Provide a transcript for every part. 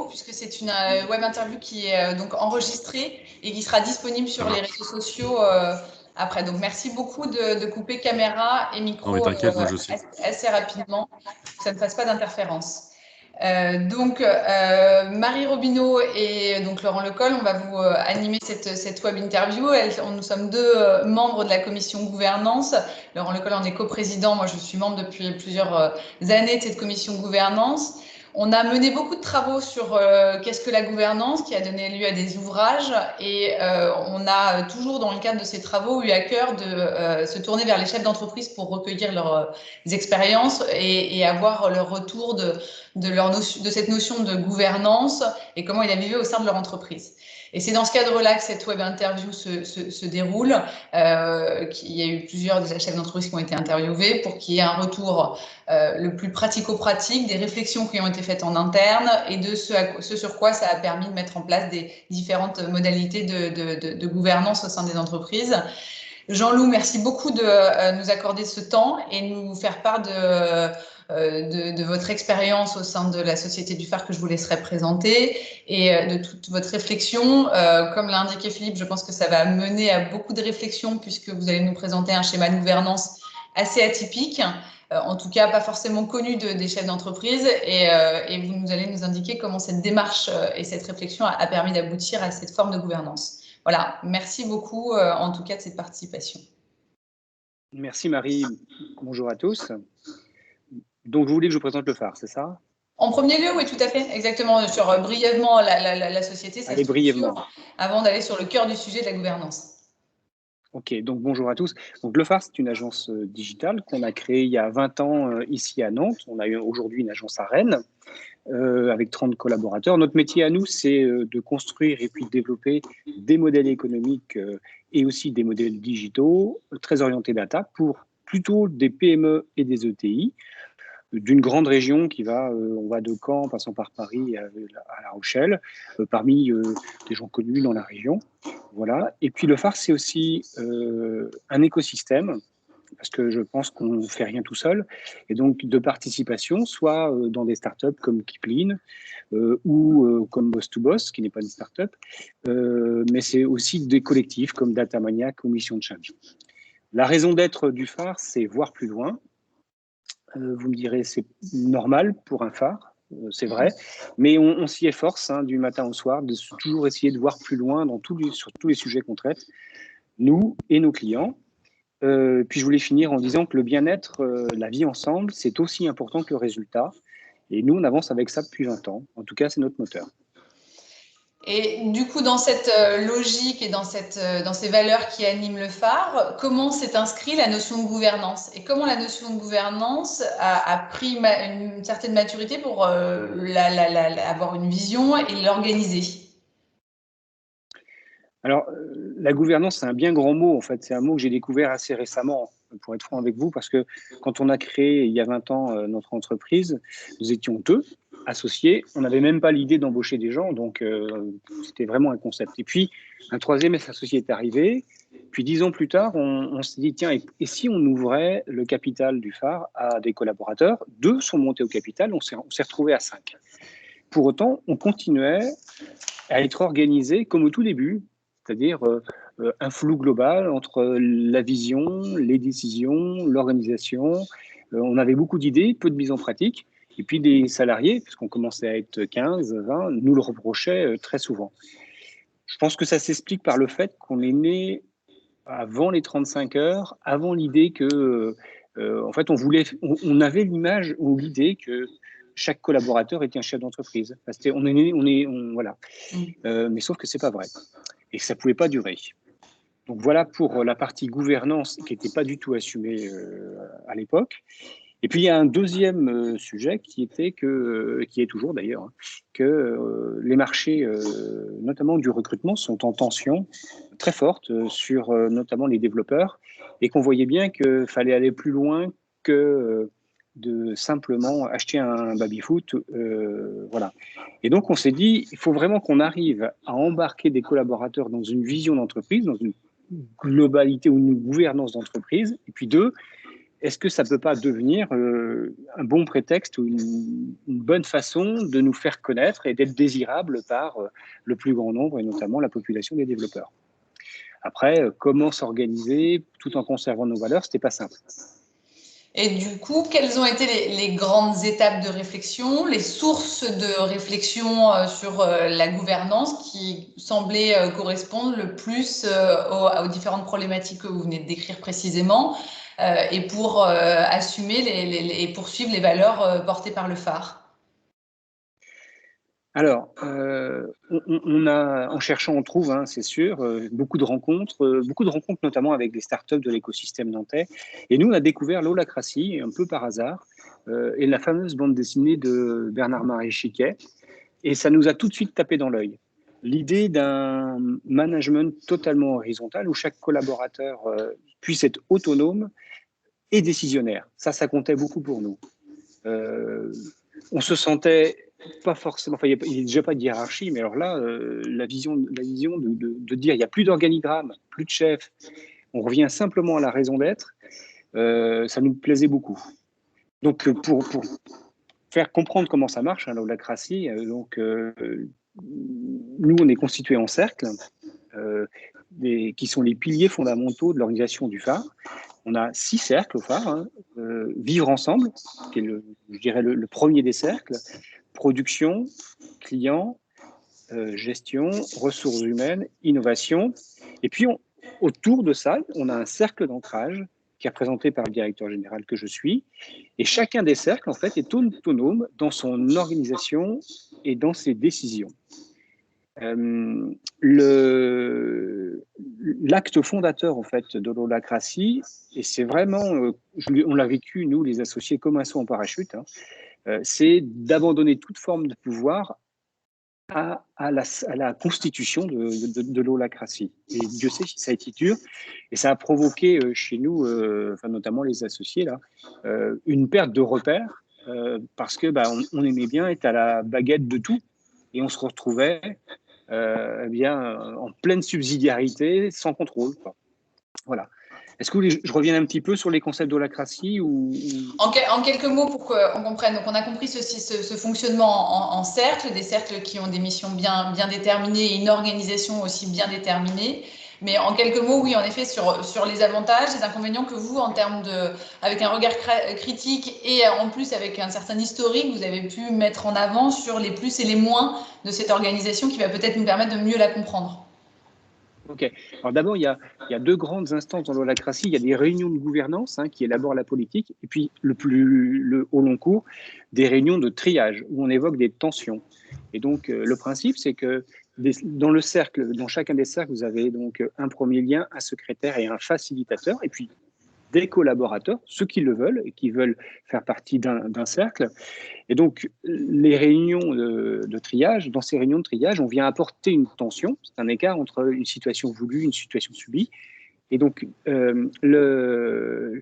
puisque c'est une web interview qui est donc enregistrée et qui sera disponible sur les réseaux sociaux après. Donc, merci beaucoup de couper caméra et micro assez rapidement, pour que ça ne fasse pas d'interférence. Marie Robineau et donc Laurent Lecol, on va vous animer cette web interview. Nous sommes deux membres de la commission gouvernance. Laurent Lecol en est coprésident. Moi, je suis membre depuis plusieurs années de cette commission gouvernance. On a mené beaucoup de travaux sur qu'est-ce que la gouvernance, qui a donné lieu à des ouvrages. Et on a toujours, dans le cadre de ces travaux, eu à cœur de se tourner vers les chefs d'entreprise pour recueillir leurs expériences et avoir leur retour de cette notion de gouvernance et comment ils la vivaient au sein de leur entreprise. Et c'est dans ce cadre-là que cette web interview se déroule. Il y a eu plusieurs des chefs d'entreprise qui ont été interviewés pour qu'il y ait un retour le plus pratico-pratique, des réflexions qui ont été faites en interne et de ce sur quoi ça a permis de mettre en place des différentes modalités de gouvernance au sein des entreprises. Jean-Loup, merci beaucoup de nous accorder ce temps et nous faire part de votre expérience au sein de la Société du phare que je vous laisserai présenter et de toute votre réflexion. Comme l'a indiqué Philippe, je pense que ça va mener à beaucoup de réflexions puisque vous allez nous présenter un schéma de gouvernance assez atypique, en tout cas pas forcément connu des chefs d'entreprise et vous allez nous indiquer comment cette démarche et cette réflexion a permis d'aboutir à cette forme de gouvernance. Voilà, merci beaucoup en tout cas de cette participation. Merci Marie, bonjour à tous. Donc vous voulez que je vous présente le phare, c'est ça? En premier lieu, oui, tout à fait, exactement, sur brièvement la société, sa structure, brièvement, avant d'aller sur le cœur du sujet de la gouvernance. Ok, donc bonjour à tous. Donc le phare, c'est une agence digitale qu'on a créée il y a 20 ans ici à Nantes. On a aujourd'hui une agence à Rennes avec 30 collaborateurs. Notre métier à nous, c'est de construire et puis de développer des modèles économiques et aussi des modèles digitaux très orientés data pour plutôt des PME et des ETI d'une grande région qui va, on va de Caen, en passant par Paris à La Rochelle, parmi des gens connus dans la région. Voilà. Et puis le phare, c'est aussi un écosystème, parce que je pense qu'on ne fait rien tout seul, et donc de participation, soit dans des startups comme Kipling ou comme Boss2Boss, qui n'est pas une startup, mais c'est aussi des collectifs comme Datamaniac ou Mission Change. La raison d'être du phare, c'est voir plus loin. Vous me direz, c'est normal pour un phare, c'est vrai, mais on s'y efforce du matin au soir de toujours essayer de voir plus loin sur tous les sujets qu'on traite, nous et nos clients. Puis je voulais finir en disant que le bien-être, la vie ensemble, c'est aussi important que le résultat. Et nous, on avance avec ça depuis 20 ans. En tout cas, c'est notre moteur. Et du coup, dans cette logique et dans ces valeurs qui animent le phare, comment s'est inscrit la notion de gouvernance? Et comment la notion de gouvernance a pris une certaine maturité pour avoir une vision et l'organiser? Alors, la gouvernance, c'est un bien grand mot, en fait. C'est un mot que j'ai découvert assez récemment, pour être franc avec vous, parce que quand on a créé, il y a 20 ans, notre entreprise, nous étions 2 associés. On n'avait même pas l'idée d'embaucher des gens, donc c'était vraiment un concept. Et puis, un troisième associé est arrivé. Puis 10 ans plus tard, on s'est dit, tiens, et si on ouvrait le capital du phare à des collaborateurs? 2 sont montés au capital, on s'est retrouvé à 5. Pour autant, on continuait à être organisé comme au tout début, c'est-à-dire un flou global entre la vision, les décisions, l'organisation. On avait beaucoup d'idées, peu de mise en pratique. Et puis des salariés, puisqu'on commençait à être 15, 20, nous le reprochaient très souvent. Je pense que ça s'explique par le fait qu'on est né avant les 35 heures, avant l'idée que, en fait, on avait l'image ou l'idée que chaque collaborateur était un chef d'entreprise. Voilà. Mais sauf que c'est pas vrai. Et que ça pouvait pas durer. Donc voilà pour la partie gouvernance qui n'était pas du tout assumée à l'époque. Et puis il y a un deuxième sujet qui est toujours d'ailleurs, que les marchés, notamment du recrutement, sont en tension très forte sur notamment les développeurs, et qu'on voyait bien qu'il fallait aller plus loin que de simplement acheter un baby-foot. Voilà. Et donc on s'est dit, il faut vraiment qu'on arrive à embarquer des collaborateurs dans une vision d'entreprise, dans une globalité ou une gouvernance d'entreprise, et puis 2, est-ce que ça ne peut pas devenir un bon prétexte ou une bonne façon de nous faire connaître et d'être désirable par le plus grand nombre, et notamment la population des développeurs? Après, comment s'organiser tout en conservant nos valeurs, ce n'était pas simple. Et du coup, quelles ont été les grandes étapes de réflexion, les sources de réflexion sur la gouvernance qui semblaient correspondre le plus aux différentes problématiques que vous venez de décrire précisément et pour assumer et poursuivre les valeurs portées par le phare? Alors, en cherchant, on trouve, hein, c'est sûr, beaucoup de rencontres notamment avec des startups de l'écosystème nantais. Et nous, on a découvert l'holacratie, un peu par hasard, et la fameuse bande dessinée de Bernard-Marie Chiquet. Et ça nous a tout de suite tapé dans l'œil. L'idée d'un management totalement horizontal où chaque collaborateur puisse être autonome et décisionnaire. Ça comptait beaucoup pour nous. On se sentait pas forcément, enfin, il n'y a déjà pas de hiérarchie, mais alors là, la vision de dire il n'y a plus d'organigramme, plus de chef, on revient simplement à la raison d'être, ça nous plaisait beaucoup. Donc, pour faire comprendre comment ça marche, hein, l'holacratie, nous, on est constitués en cercles, qui sont les piliers fondamentaux de l'organisation du phare. On a 6 cercles au phare, hein. Vivre ensemble, qui est je dirais le premier des cercles, production, client, gestion, ressources humaines, innovation. Et puis, autour de ça, on a un cercle d'ancrage qui est représenté par le directeur général que je suis. Et chacun des cercles, en fait, est autonome dans son organisation et dans ses décisions. L'acte fondateur, en fait, de l'holacratie, et c'est vraiment, on l'a vécu, nous, les associés, comme un saut en parachute, hein, c'est d'abandonner toute forme de pouvoir à la constitution de l'holacratie. Et Dieu sait si ça a été dur. Et ça a provoqué chez nous, enfin, notamment les associés, là, une perte de repères parce que on aimait bien être à la baguette de tout. Et on se retrouvait eh bien, en pleine subsidiarité, sans contrôle, quoi. Voilà. Est-ce que je reviens un petit peu sur les concepts d'holacratie ou... En quelques mots pour qu'on comprenne. Donc, on a compris ce fonctionnement en cercle, des cercles qui ont des missions bien déterminées et une organisation aussi bien déterminée. Mais en quelques mots, oui, en effet, sur les avantages, les inconvénients que vous, avec un regard critique et en plus avec un certain historique, vous avez pu mettre en avant sur les plus et les moins de cette organisation qui va peut-être nous permettre de mieux la comprendre. Ok. Alors d'abord, il y a 2 grandes instances dans l'holacratie. Il y a des réunions de gouvernance qui élaborent la politique, et puis au long cours, des réunions de triage où on évoque des tensions. Et donc, le principe, c'est que dans chacun des cercles, vous avez donc un premier lien, un secrétaire et un facilitateur, et puis des collaborateurs, ceux qui le veulent et qui veulent faire partie d'un cercle. Et donc, les réunions de triage, dans ces réunions de triage, on vient apporter une tension, c'est un écart entre une situation voulue et une situation subie. Et donc, la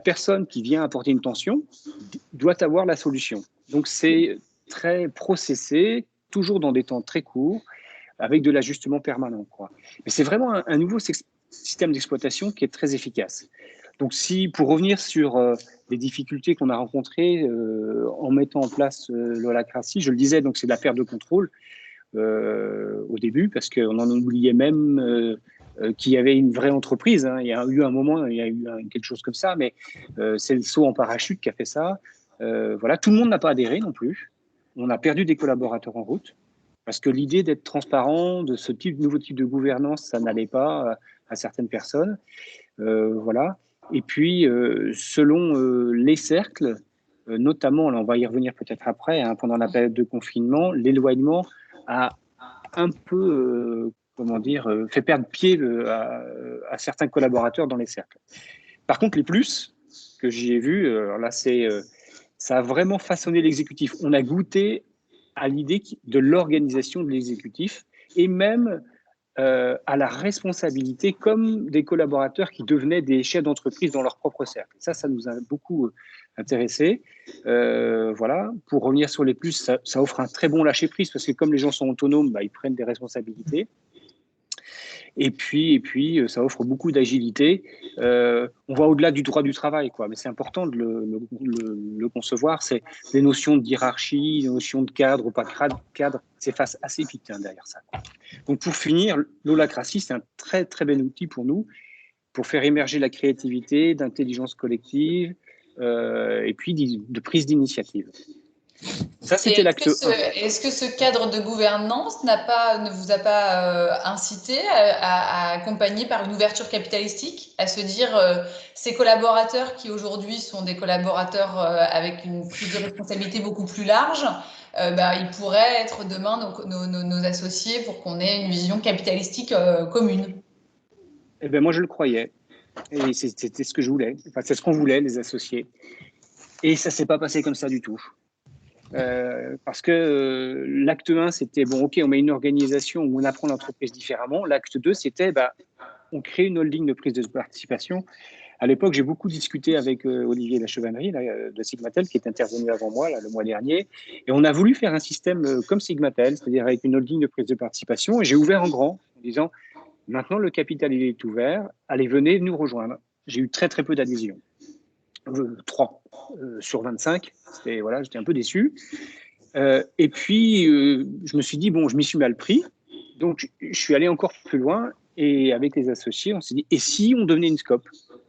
personne qui vient apporter une tension doit avoir la solution. Donc, c'est très processé, toujours dans des temps très courts, avec de l'ajustement permanent, quoi. Mais c'est vraiment un nouveau système d'exploitation qui est très efficace. Donc, pour revenir sur les difficultés qu'on a rencontrées en mettant en place l'holacratie, je le disais, donc c'est de la perte de contrôle au début, parce qu'on en oubliait même qu'il y avait une vraie entreprise, hein. Il y a eu un moment, il y a eu quelque chose comme ça, mais c'est le saut en parachute qui a fait ça. Voilà, tout le monde n'a pas adhéré non plus. On a perdu des collaborateurs en route. Parce que l'idée d'être transparent, de ce nouveau type de gouvernance, ça n'allait pas à certaines personnes. Voilà. Et puis, selon les cercles, notamment, là, on va y revenir peut-être après, hein, pendant la période de confinement, l'éloignement a un peu, comment dire, fait perdre pied à certains collaborateurs dans les cercles. Par contre, les plus que j'ai vus, là, ça a vraiment façonné l'exécutif. On a goûté à l'idée de l'organisation de l'exécutif et même à la responsabilité comme des collaborateurs qui devenaient des chefs d'entreprise dans leur propre cercle. Ça nous a beaucoup intéressés. Voilà. Pour revenir sur les plus, ça offre un très bon lâcher-prise parce que comme les gens sont autonomes, ils prennent des responsabilités. Ça offre beaucoup d'agilité. On va au-delà du droit du travail, quoi, mais c'est important de le concevoir. C'est les notions de hiérarchie, les notions de cadre ou pas cadre, s'effacent assez vite derrière ça. Donc pour finir, l'holacratie, c'est un très très bel outil pour nous, pour faire émerger la créativité, d'intelligence collective et puis de prise d'initiative. Ça, c'était l'acte 1. Est-ce que ce cadre de gouvernance ne vous a pas incité à accompagner par une ouverture capitalistique, à se dire ces collaborateurs qui aujourd'hui sont des collaborateurs avec une prise de responsabilité beaucoup plus large, ils pourraient être demain nos associés pour qu'on ait une vision capitalistique commune? Eh ben, moi, je le croyais. Et c'était ce que je voulais. Enfin, c'est ce qu'on voulait, les associés. Et ça ne s'est pas passé comme ça du tout. Parce que l'acte 1, c'était bon, ok, on met une organisation où on apprend l'entreprise différemment. L'acte 2, c'était on crée une holding de prise de participation. À l'époque, j'ai beaucoup discuté avec Olivier Lachevannerie de Sigmatel, qui est intervenu avant moi le mois dernier. Et on a voulu faire un système comme Sigmatel, c'est-à-dire avec une holding de prise de participation. Et j'ai ouvert en grand en disant, maintenant le capital il est ouvert, allez, venez nous rejoindre. J'ai eu très très peu d'adhésions. 3 sur 25, j'étais un peu déçu. Et puis, je me suis dit, bon, je m'y suis mal pris. Donc, je suis allé encore plus loin. Et avec les associés, on s'est dit, et si on devenait une SCOP?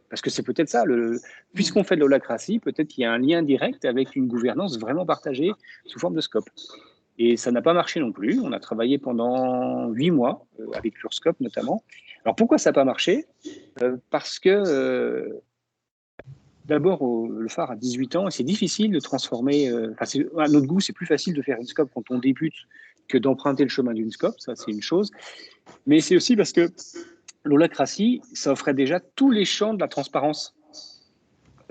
Parce que c'est peut-être ça, puisqu'on fait de l'holacratie, peut-être qu'il y a un lien direct avec une gouvernance vraiment partagée sous forme de SCOP. Et ça n'a pas marché non plus. On a travaillé pendant 8 mois, avec l'URSCOP notamment. Alors, pourquoi ça n'a pas marché? Parce que d'abord, le phare a 18 ans et c'est difficile de transformer. À notre goût, c'est plus facile de faire une SCOP quand on débute que d'emprunter le chemin d'une SCOP. Ça, c'est une chose. Mais c'est aussi parce que l'holacratie, ça offrait déjà tous les champs de la transparence.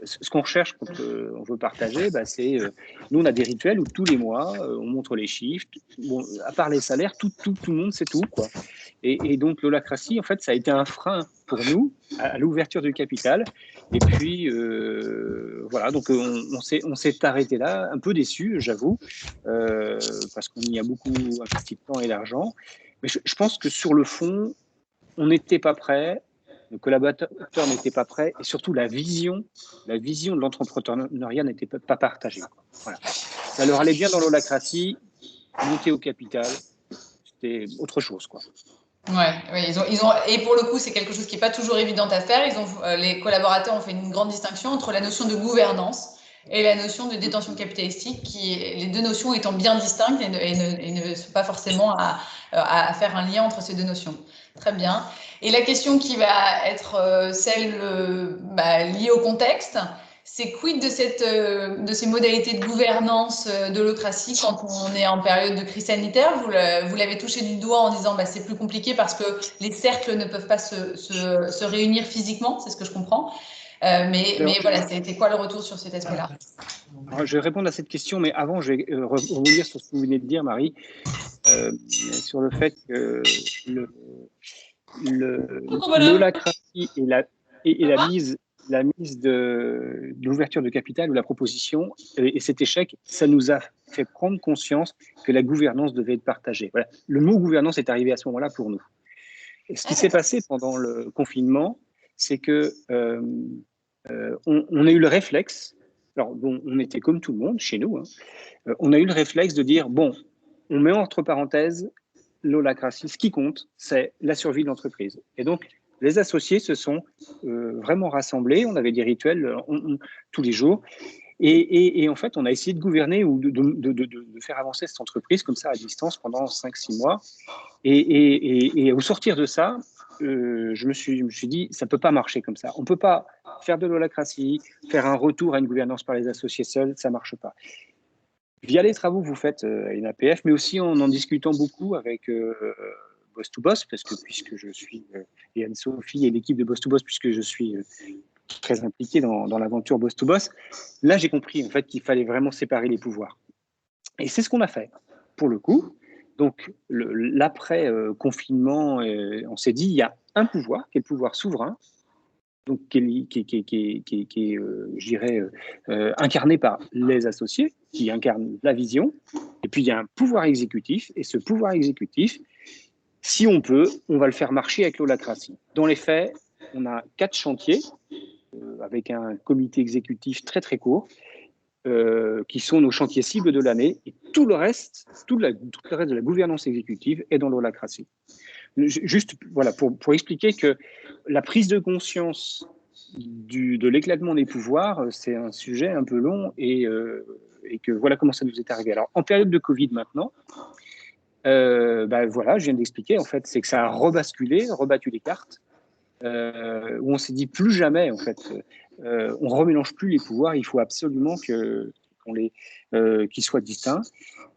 Ce qu'on recherche quand on veut partager, c'est nous, on a des rituels où tous les mois, on montre les chiffres. Bon, à part les salaires, tout le monde sait tout, quoi. Et donc, l'holacratie, en fait, ça a été un frein pour nous à l'ouverture du capital. Et puis, voilà, donc on s'est arrêté là, un peu déçu, j'avoue, parce qu'on y a beaucoup investi de temps et d'argent. Mais je pense que sur le fond, on n'était pas prêt, le collaborateur n'était pas prêt, et surtout la vision de l'entrepreneuriat n'était pas partagée. Voilà. Ça leur allait bien dans l'holacratie, monter au capital, c'était autre chose, quoi. Ouais, et pour le coup, c'est quelque chose qui n'est pas toujours évident à faire. Les collaborateurs ont fait une grande distinction entre la notion de gouvernance et la notion de détention capitalistique, les deux notions étant bien distinctes et ne sont pas forcément à faire un lien entre ces deux notions. Très bien. Et la question qui va être celle liée au contexte, c'est quid de ces modalités de gouvernance de l'holacratie quand on est en période de crise sanitaire? Vous l'avez touché du doigt en disant c'est plus compliqué parce que les cercles ne peuvent pas se réunir physiquement, c'est ce que je comprends. Mais voilà, c'était quoi le retour sur cet aspect-là? Je vais répondre à cette question, mais avant, je vais rebondir sur ce que vous venez de dire, Marie, sur le fait que l'holacratie et la mise de l'ouverture de capital ou la proposition et cet échec, ça nous a fait prendre conscience que la gouvernance devait être partagée. Voilà. Le mot gouvernance est arrivé à ce moment-là pour nous. Et ce qui s'est passé pendant le confinement, c'est que on a eu le réflexe, alors bon, on était comme tout le monde chez nous, on a eu le réflexe de dire, bon, on met entre parenthèses l'holacratie, ce qui compte, c'est la survie de l'entreprise. Et donc, les associés se sont vraiment rassemblés, on avait des rituels tous les jours, et en fait, on a essayé de gouverner ou de faire avancer cette entreprise comme ça à distance pendant 5-6 mois. Et au sortir de ça, je me suis dit, ça ne peut pas marcher comme ça. On ne peut pas faire de l'holacratie, faire un retour à une gouvernance par les associés seuls, ça ne marche pas. Via les travaux que vous faites à une APF, mais aussi en discutant beaucoup avec Boss to Boss, puisque je suis, et Anne-Sophie et l'équipe de Boss to Boss, puisque je suis très impliqué dans l'aventure Boss to Boss, là j'ai compris en fait qu'il fallait vraiment séparer les pouvoirs. Et c'est ce qu'on a fait, pour le coup. Donc l'après-confinement, on s'est dit, il y a un pouvoir, qui est le pouvoir souverain, donc qui est je dirais, incarné par les associés, qui incarnent la vision. Et puis, il y a un pouvoir exécutif. Et ce pouvoir exécutif, Si on peut, on va le faire marcher avec l'holacratie. Dans les faits, on a 4 chantiers avec un comité exécutif très très court qui sont nos chantiers cibles de l'année. Et tout le reste de la gouvernance exécutive est dans l'holacratie. Juste voilà, pour expliquer que la prise de conscience de l'éclatement des pouvoirs, c'est un sujet un peu long et que voilà comment ça nous est arrivé. Alors, en période de Covid maintenant, voilà, je viens d'expliquer, en fait, c'est que ça a rebattu les cartes, où on s'est dit plus jamais, en fait, on remélange plus les pouvoirs, il faut absolument qu'ils soient distincts.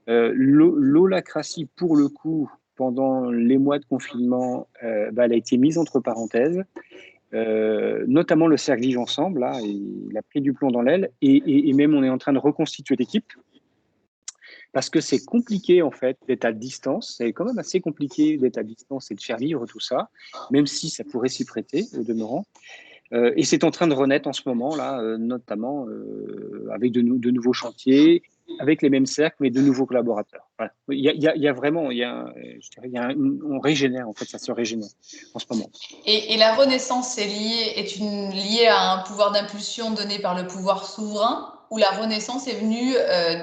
L'holacratie, pour le coup, pendant les mois de confinement, elle a été mise entre parenthèses. Notamment le cercle Vivre Ensemble, là, il a pris du plomb dans l'aile, et même on est en train de reconstituer l'équipe, parce que c'est compliqué en fait d'être à distance, c'est quand même assez compliqué d'être à distance et de faire vivre tout ça, même si ça pourrait s'y prêter au demeurant. Et c'est en train de renaître en ce moment, là, notamment avec de nouveaux chantiers, avec les mêmes cercles, mais de nouveaux collaborateurs. Voilà. Il y a vraiment, on régénère, en fait, ça se régénère en ce moment. Et la Renaissance est liée à un pouvoir d'impulsion donné par le pouvoir souverain, ou la Renaissance est venue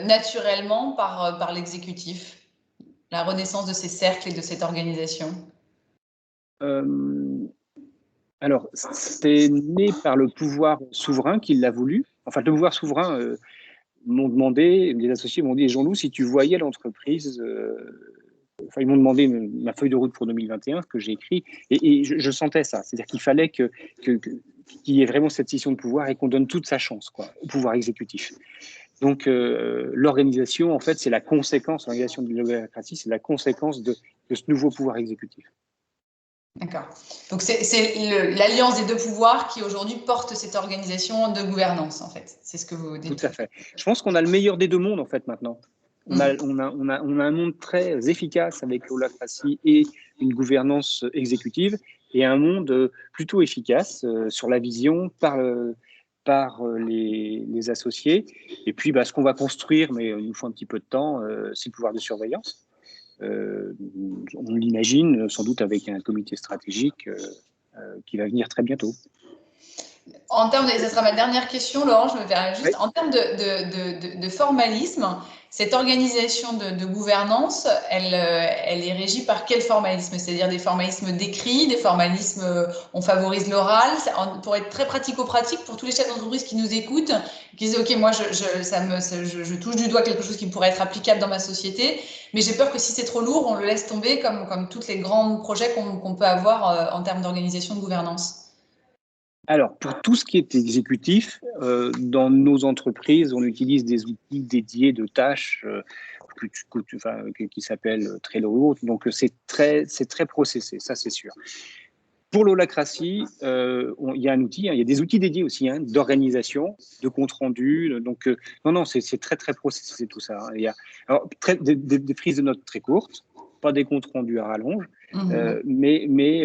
naturellement par l'exécutif? La renaissance de ces cercles et de cette organisation? Alors, c'est né par le pouvoir souverain qui l'a voulu. Enfin, le pouvoir souverain m'ont demandé, les associés m'ont dit, Jean-Loup, si tu voyais l'entreprise, enfin, ils m'ont demandé ma feuille de route pour 2021, ce que j'ai écrit, et je sentais ça. C'est-à-dire qu'il fallait qu'il y ait vraiment cette scission de pouvoir et qu'on donne toute sa chance, quoi, au pouvoir exécutif. Donc, l'organisation, en fait, c'est la conséquence, l'organisation de l'holacratie, c'est la conséquence de ce nouveau pouvoir exécutif. D'accord. Donc, c'est l'alliance des deux pouvoirs qui aujourd'hui porte cette organisation de gouvernance, en fait. C'est ce que vous dites. Tout à fait. Je pense qu'on a le meilleur des deux mondes, en fait, maintenant. On a un monde très efficace avec l'holacratie et une gouvernance exécutive, et un monde plutôt efficace sur la vision par les associés. Et puis, ce qu'on va construire, mais il nous faut un petit peu de temps, c'est le pouvoir de surveillance. On l'imagine sans doute avec un comité stratégique qui va venir très bientôt. En termes ça sera ma dernière question, Laurent, je me permets juste, en termes de formalisme, cette organisation de gouvernance, elle est régie par quel formalisme? C'est-à-dire des formalismes d'écrit, des formalismes, on favorise l'oral, pour être très pratico-pratique pour tous les chefs d'entreprise qui nous écoutent, qui disent, OK, moi, je touche du doigt quelque chose qui pourrait être applicable dans ma société, mais j'ai peur que si c'est trop lourd, on le laisse tomber comme tous les grands projets qu'on peut avoir en termes d'organisation de gouvernance. Alors, pour tout ce qui est exécutif, dans nos entreprises, on utilise des outils dédiés de tâches qui s'appellent Trello ou autre. Donc, c'est très processé, ça c'est sûr. Pour l'holacratie, il y a un outil, il y a des outils dédiés aussi d'organisation, de compte rendu. Donc, non, c'est très processé tout ça. Il y a alors, des prises de notes très courtes, pas des comptes rendus à rallonge, mais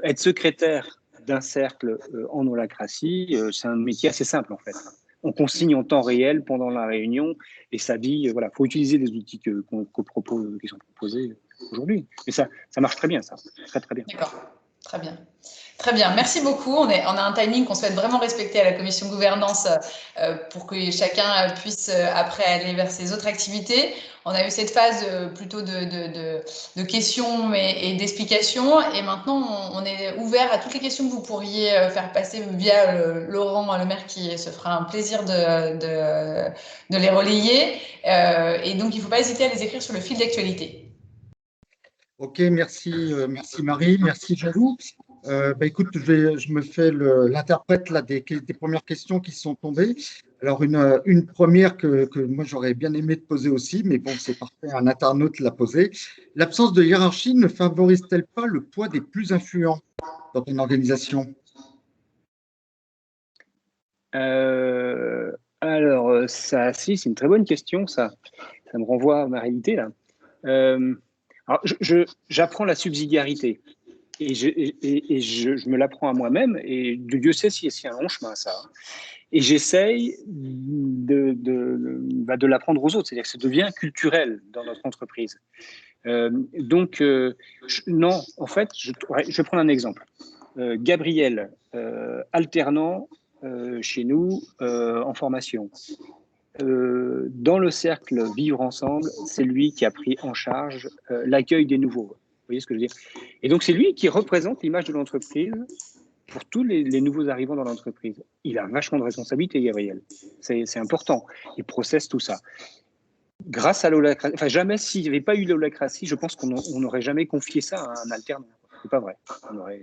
être secrétaire d'un cercle en holacratie, c'est un métier assez simple en fait. On consigne en temps réel pendant la réunion et ça dit, voilà, faut utiliser les outils qui sont proposés aujourd'hui. Mais ça marche très bien, ça, très bien. D'accord, très bien. Très bien, merci beaucoup. On a un timing qu'on souhaite vraiment respecter à la commission gouvernance pour que chacun puisse après aller vers ses autres activités. On a eu cette phase plutôt de questions et d'explications, et maintenant on est ouvert à toutes les questions que vous pourriez faire passer via Laurent Lemaire, qui se fera un plaisir de les relayer. Et donc il ne faut pas hésiter à les écrire sur le fil d'actualité. Ok, merci Marie, merci Jean-Loup. Écoute, je me fais l'interprète là des premières questions qui sont tombées. Alors une première que moi j'aurais bien aimé te poser aussi, mais bon, c'est parfait, un internaute l'a posée. L'absence de hiérarchie ne favorise-t-elle pas le poids des plus influents dans une organisation? Alors, ça, si, c'est une très bonne question, ça. Ça me renvoie à ma réalité, là. Alors, j'apprends la subsidiarité et je me l'apprends à moi-même, et Dieu sait si c'est un long chemin, ça. Et j'essaye de l'apprendre aux autres, c'est-à-dire que ça devient culturel dans notre entreprise. Non, en fait, je vais prendre un exemple. Gabriel, alternant chez nous en formation. Dans le cercle Vivre Ensemble, c'est lui qui a pris en charge l'accueil des nouveaux. Vous voyez ce que je veux dire? Et donc, c'est lui qui représente l'image de l'entreprise pour tous les nouveaux arrivants dans l'entreprise. Il a vachement de responsabilité, Gabriel. C'est important. Il processe tout ça. Grâce à l'holacratie, enfin jamais s'il n'y avait pas eu l'holacratie, je pense qu'on n'aurait jamais confié ça à un alternant. C'est pas vrai. On aurait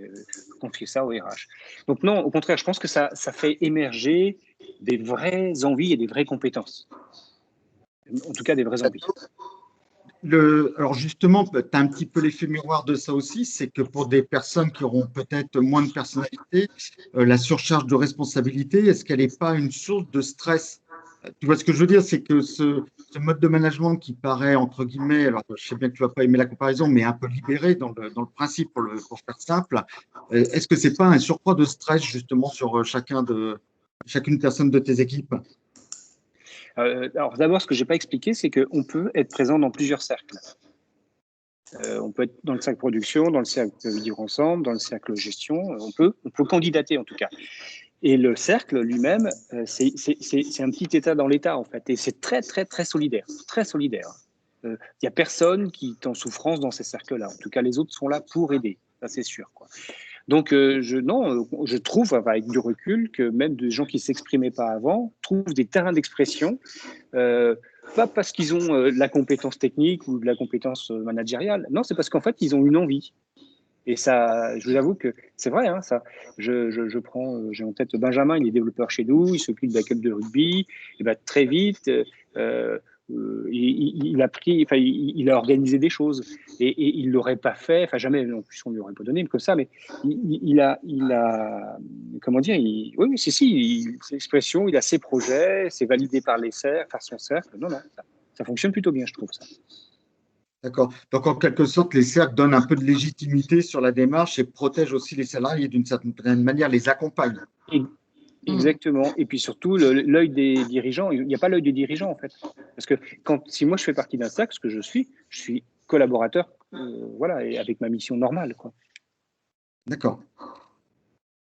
confié ça au RH. Donc non, au contraire, je pense que ça fait émerger des vraies envies et des vraies compétences. En tout cas, des vraies envies. Alors justement, tu as un petit peu l'effet miroir de ça aussi, c'est que pour des personnes qui auront peut-être moins de personnalité, la surcharge de responsabilité, est-ce qu'elle n'est pas une source de stress? Tu vois ce que je veux dire, c'est que ce mode de management qui paraît, entre guillemets, alors je sais bien que tu ne vas pas aimer la comparaison, mais un peu libéré dans le principe, pour faire simple, est-ce que ce n'est pas un surcroît de stress justement sur chacune personne de tes équipes? Alors d'abord, ce que je n'ai pas expliqué, c'est qu'on peut être présent dans plusieurs cercles. On peut être dans le cercle production, dans le cercle vivre ensemble, dans le cercle gestion. On peut candidater en tout cas. Et le cercle lui-même, c'est un petit État dans l'État en fait. Et c'est très, très, très solidaire. Très solidaire. Il n'y a personne qui est en souffrance dans ces cercles-là. En tout cas, les autres sont là pour aider. Ça, c'est sûr, quoi. Donc, je trouve, avec du recul, que même des gens qui ne s'exprimaient pas avant trouvent des terrains d'expression, pas parce qu'ils ont la compétence technique ou de la compétence managériale. Non, c'est parce qu'en fait, ils ont une envie. Et ça, je vous avoue que c'est vrai, hein, ça. J'ai en tête Benjamin, il est développeur chez nous, il s'occupe d'un club de rugby. Et ben, très vite, il a pris, enfin, il a organisé des choses et il l'aurait pas fait, enfin jamais, non plus on lui aurait pas donné comme ça, mais il a, comment dire, oui, ses expressions, il a ses projets, c'est validé par les cercles, par son cercle. Non, ça fonctionne plutôt bien, je trouve ça. D'accord. Donc, en quelque sorte, les cercles donnent un peu de légitimité sur la démarche et protègent aussi les salariés d'une certaine manière, les accompagnent. Exactement. Et puis surtout, l'œil des dirigeants, il n'y a pas l'œil des dirigeants en fait. Parce que si moi je fais partie d'un cercle, ce que je suis collaborateur, voilà, et avec ma mission normale, quoi. D'accord.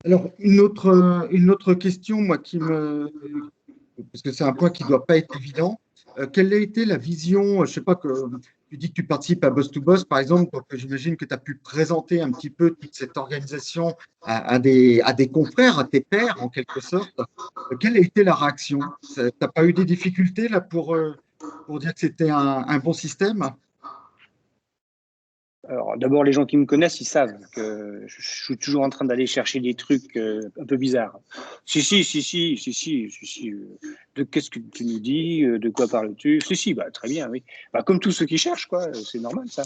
Alors, une autre question, moi, parce que c'est un point qui ne doit pas être évident. Quelle a été la vision, je ne sais pas, tu dis que tu participes à Boss to Boss, par exemple, donc j'imagine que tu as pu présenter un petit peu toute cette organisation à des confrères, à tes pairs, en quelque sorte. Quelle a été la réaction? Tu n'as pas eu des difficultés là pour dire que c'était un bon système? Alors, d'abord, les gens qui me connaissent, ils savent que je suis toujours en train d'aller chercher des trucs un peu bizarres. Si. Qu'est-ce que tu nous dis? De quoi parles-tu? Si, bah, très bien, oui. Bah, comme tous ceux qui cherchent, quoi. C'est normal, ça.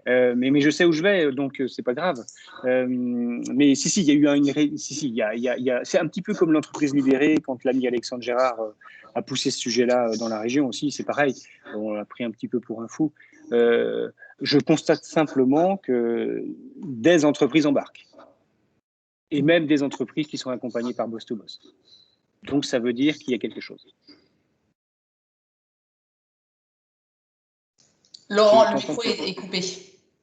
Mais je sais où je vais, donc c'est pas grave. Mais il y a eu c'est un petit peu comme l'entreprise libérée quand l'ami Alexandre Gérard a poussé ce sujet-là dans la région aussi. C'est pareil. On l'a pris un petit peu pour un fou. Je constate simplement que des entreprises embarquent, et même des entreprises qui sont accompagnées par Boss to Boss. Donc, ça veut dire qu'il y a quelque chose. Laurent, le micro est coupé.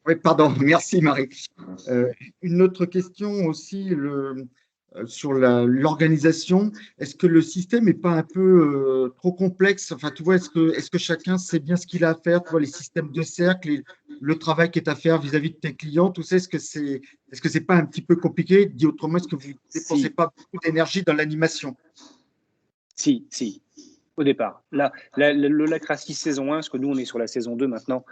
Oui, pardon, merci Marie. Une autre question aussi sur l'organisation. Est-ce que le système n'est pas un peu trop complexe? Enfin, tu vois, est-ce que chacun sait bien ce qu'il a à faire? Tu vois, les systèmes de cercle, le travail qui est à faire vis-à-vis de tes clients, tout ça, est-ce que c'est pas un petit peu compliqué? Dit autrement, est-ce que vous ne dépensez pas beaucoup d'énergie dans l'animation? Si. Au départ. L'holacratie saison 1, parce que nous, on est sur la saison 2 maintenant,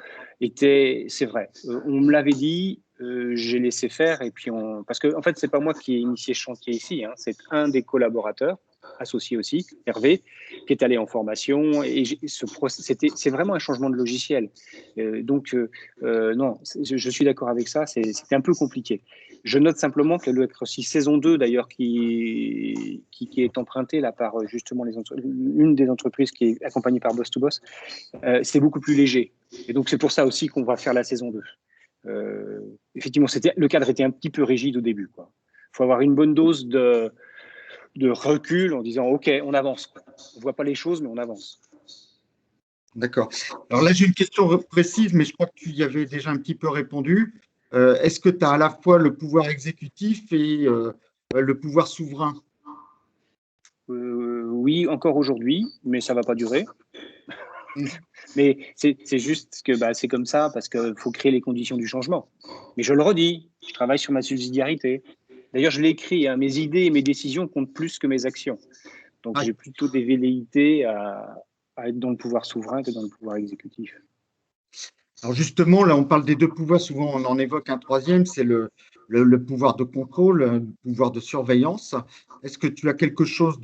c'est vrai. On me l'avait dit, j'ai laissé faire, et puis parce que, en fait, c'est pas moi qui ai initié ce chantier ici, hein, c'est un des collaborateurs, associé aussi, Hervé, qui est allé en formation, et c'est vraiment un changement de logiciel. Non, je suis d'accord avec ça, c'était un peu compliqué. Je note simplement que l'holacratie saison 2, d'ailleurs, qui est empruntée là par justement une des entreprises qui est accompagnée par Boss to Boss, c'est beaucoup plus léger. Et donc, c'est pour ça aussi qu'on va faire la saison 2. Effectivement, le cadre était un petit peu rigide au début. Il faut avoir une bonne dose de recul en disant « Ok, on avance. On ne voit pas les choses, mais on avance. » D'accord. Alors là, j'ai une question précise, mais je crois que tu y avais déjà un petit peu répondu. Est-ce que tu as à la fois le pouvoir exécutif et le pouvoir souverain? Oui, encore aujourd'hui, mais ça va pas durer. Mm. Mais c'est juste que bah, c'est comme ça parce qu'il faut créer les conditions du changement. Mais je le redis, je travaille sur ma subsidiarité. D'ailleurs, je l'ai écrit, hein, mes idées et mes décisions comptent plus que mes actions. Donc, Ouais. j'ai plutôt des velléités à être dans le pouvoir souverain que dans le pouvoir exécutif. Alors justement, là, on parle des deux pouvoirs, souvent on en évoque un troisième, c'est le pouvoir de contrôle, le pouvoir de surveillance. Est-ce que tu as quelque chose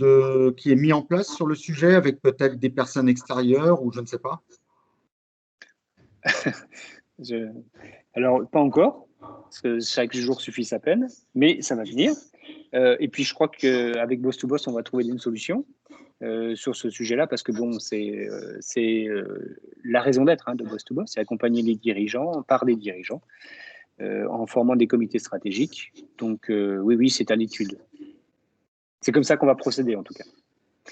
qui est mis en place sur le sujet avec peut-être des personnes extérieures ou je ne sais pas? Je... Alors, pas encore, parce que chaque jour suffit sa peine, mais ça va venir. Et puis, je crois qu'avec Boss to Boss, on va trouver une solution sur ce sujet-là, parce que bon, c'est la raison d'être de Boss to Boss, c'est accompagner les dirigeants par des dirigeants en formant des comités stratégiques. Donc, oui, oui, c'est à l'étude. C'est comme ça qu'on va procéder, en tout cas.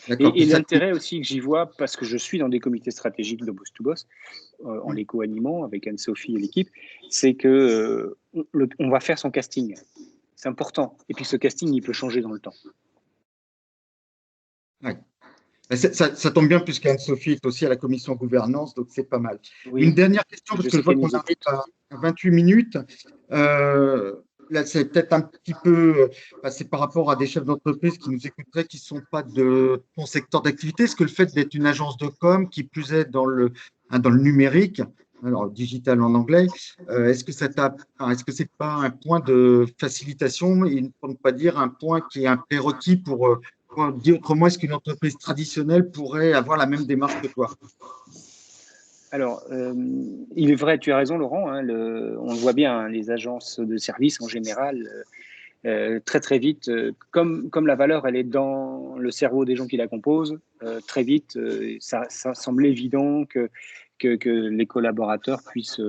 D'accord. Et l'intérêt aussi que j'y vois, parce que je suis dans des comités stratégiques de Boss to Boss, en les co-animant avec Anne-Sophie et l'équipe, c'est que on va faire son casting. C'est important. Et puis ce casting, il peut changer dans le temps. Ouais. Ça tombe bien puisqu'Anne-Sophie est aussi à la commission gouvernance, donc c'est pas mal. Une Oui, dernière question, parce je que sais je vois qu'elle qu'on nous arrive écoute. à 28 minutes. Là, c'est peut-être un petit peu, c'est par rapport à des chefs d'entreprise qui nous écouteraient, qui ne sont pas de ton secteur d'activité. Est-ce que le fait d'être une agence de com, qui plus est dans le numérique, alors digital en anglais, est-ce que est-ce que c'est pas un point de facilitation, et pour ne pas dire un point qui est un prérequis pour dire autrement, est-ce qu'une entreprise traditionnelle pourrait avoir la même démarche que toi? Alors, il est vrai, tu as raison, Laurent. Hein, on le voit bien, hein, les agences de services en général, très très vite, comme la valeur, elle est dans le cerveau des gens qui la composent, très vite, ça semble évident que les collaborateurs puissent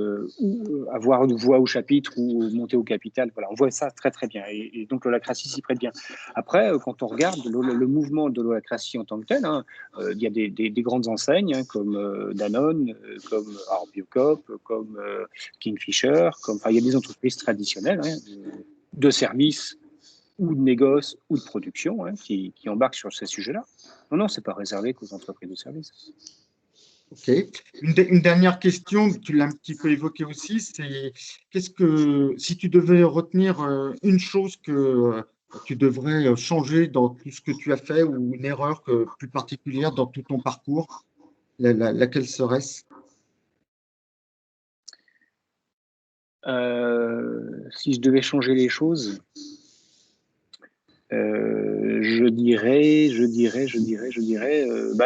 avoir une voix au chapitre ou monter au capital. Voilà, on voit ça très très bien. Et donc l'holacratie s'y prête bien. Après, quand on regarde le mouvement de l'holacratie en tant que tel, hein, il y a des grandes enseignes hein, comme Danone, comme Biocop, comme Kingfisher, enfin, il y a des entreprises traditionnelles hein, de services ou de négoce ou de production hein, qui embarquent sur ces sujets-là. Non, non, c'est pas réservé qu'aux entreprises de services. OK. Une dernière question, tu l'as un petit peu évoqué aussi, c'est si tu devais retenir une chose que tu devrais changer dans tout ce que tu as fait ou une erreur plus particulière dans tout ton parcours, laquelle serait-ce? Si je devais changer les choses,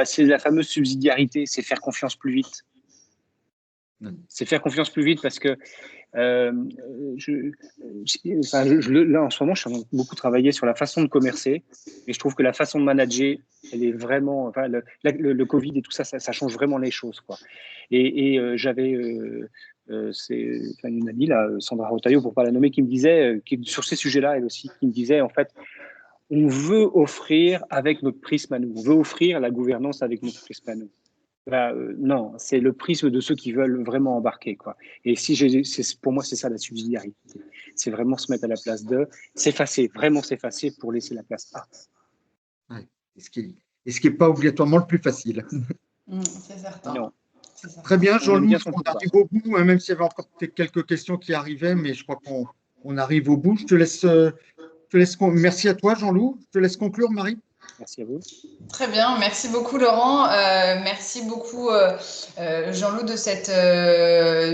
c'est la fameuse subsidiarité, c'est faire confiance plus vite. C'est faire confiance plus vite parce que là, en ce moment, je suis en train de beaucoup travailler sur la façon de commercer et je trouve que la façon de manager, elle est vraiment, enfin, le Covid et tout ça, ça change vraiment les choses, quoi. Et j'avais une amie, là, Sandra Rotaillot, pour ne pas la nommer, qui me disait, sur ces sujets-là, elle aussi, qui me disait, en fait, on veut offrir avec notre prisme à nous, on veut offrir la gouvernance avec notre prisme à nous. Non, c'est le prisme de ceux qui veulent vraiment embarquer, quoi. Et pour moi, c'est ça la subsidiarité. C'est vraiment se mettre à la place d'eux, s'effacer, vraiment s'effacer pour laisser la place à. Ouais. Et ce qui est pas obligatoirement le plus facile. C'est certain. Non, C'est Très certain. bien, on aime Jean-Loup, bien son on pouvoir. arrive au bout, hein, même s'il y avait encore peut-être quelques questions qui arrivaient, mais je crois qu'on arrive au bout. Merci à toi, Jean-Loup. Je te laisse conclure, Marie. Merci à vous. Très bien, merci beaucoup Laurent, merci beaucoup Jean-Loup de cette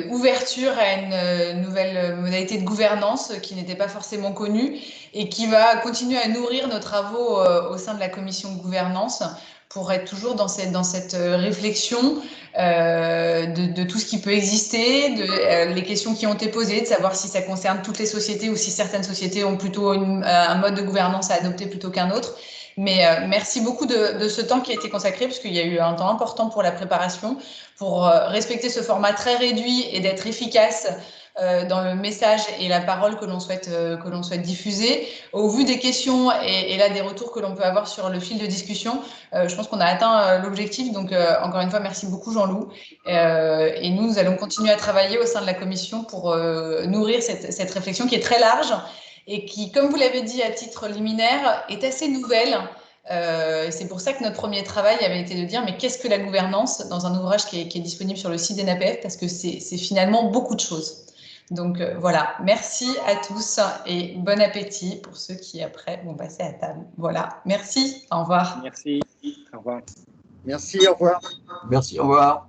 ouverture à une nouvelle modalité de gouvernance qui n'était pas forcément connue et qui va continuer à nourrir nos travaux au sein de la commission de gouvernance pour être toujours dans cette réflexion de tout ce qui peut exister, les questions qui ont été posées, de savoir si ça concerne toutes les sociétés ou si certaines sociétés ont plutôt un mode de gouvernance à adopter plutôt qu'un autre. Mais merci beaucoup de ce temps qui a été consacré, parce qu'il y a eu un temps important pour la préparation, pour respecter ce format très réduit et d'être efficace dans le message et la parole que l'on souhaite diffuser. Au vu des questions et là des retours que l'on peut avoir sur le fil de discussion, je pense qu'on a atteint l'objectif. Donc, encore une fois, merci beaucoup Jean-Loup. Et nous allons continuer à travailler au sein de la commission pour nourrir cette réflexion qui est très large et qui, comme vous l'avez dit à titre liminaire, est assez nouvelle. C'est pour ça que notre premier travail avait été de dire mais qu'est-ce que la gouvernance dans un ouvrage qui est disponible sur le site d'ENAPF, parce que c'est finalement beaucoup de choses. Donc voilà, merci à tous et bon appétit pour ceux qui après vont passer à table. Voilà, merci, au revoir. Merci, au revoir. Merci, au revoir. Merci, au revoir.